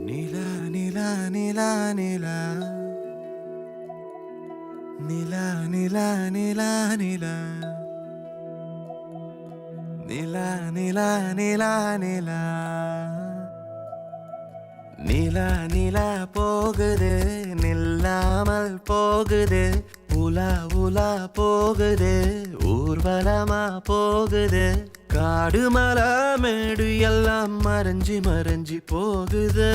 நிலா நிலா நிலா நிலா நிலா நிலா நிலா நிலா நிலா நிலா நிலா நிலா நிலா நிலா போகுது நில்லாமல் போகுது உலா உலா போகுது ஊர்வலமா போகுது காடு மலை மேடு எல்லாம் மறைஞ்சி மறைஞ்சி போகுது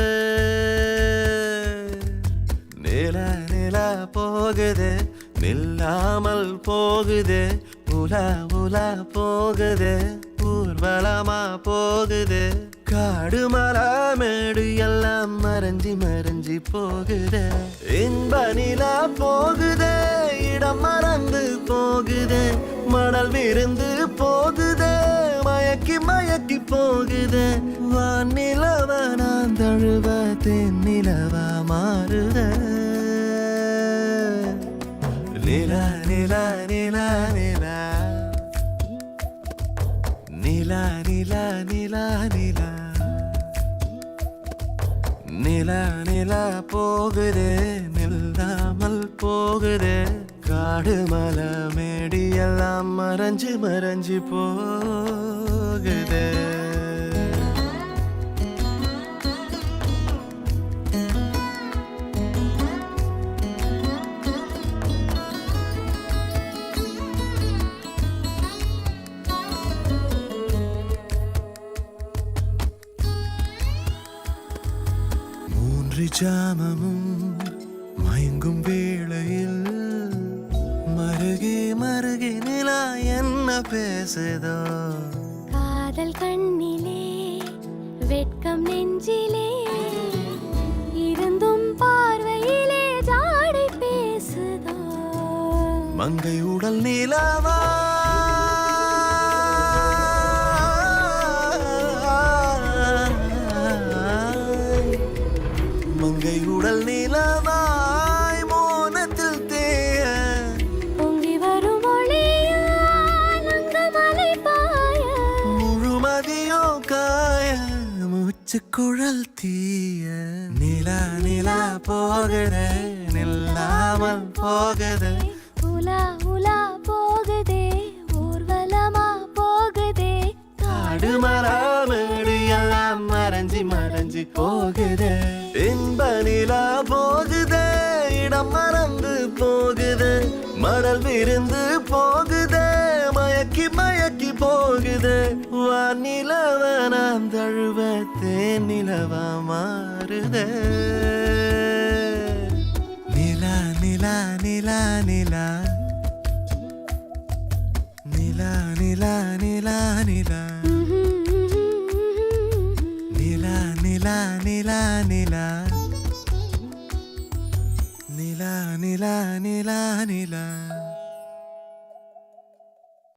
நிலா நிலா போகுது நில்லாமல் போகுது உலா உலா போகுது ஊர்வலமா போகுது காடு மலை மேடு எல்லாம் மறைஞ்சி மறைஞ்சி போகுது இன்ப நிலா போகுது இடம் மறந்து போகுது மணல் விருந்து போகுது மயக்கி மயக்கி போகுது வானிலவ நான் தழுவ தென்னிலவா மாறுத நிலா நிலா நிலா நிலா நிலா நிலா நிலா நிலா நிலா நிலா போகுது நில்லாமல் போகுது காடு மலை மேடி எல்லாம் மறைஞ்சு மறைஞ்சு போகுது ஜாமமும் மயங்கும் வேளையில் மருகே மருகே நிலா என்ன பேசுதோ காதல் கண்ணிலே வெட்கம் நெஞ்சிலே இருந்தும் பார்வையிலே ஜாடை பேசுதோ மங்கை உடல் நிலவா மங்கை உடல் நிலவாய் மோனத்தில் தேய பொங்கி வரும் ஒளியால் அங்கமலை பாய முழுமதியோ காய மூச்சு குழல் தீய நிலா நிலா போகுது நில்லாமல் போகுது உலா உலா போகுதே ஊர்வலமா போகுதே காடு மராமேடு எல்லாம் மறைஞ்சி மறைஞ்சி போகுது இன்ப நிலா போகுது இடம் மறந்து போகுது மணல் விருந்து போகுது மயக்கி மயக்கி போகுது வானிலவ நாம் தழுவ தேனிலவா மாறுது நிலா நிலா நிலா நிலா நிலா நிலா நிலா நிலா நிலா நிலா நிலா நிலா நிலா நிலா நிலா நிலா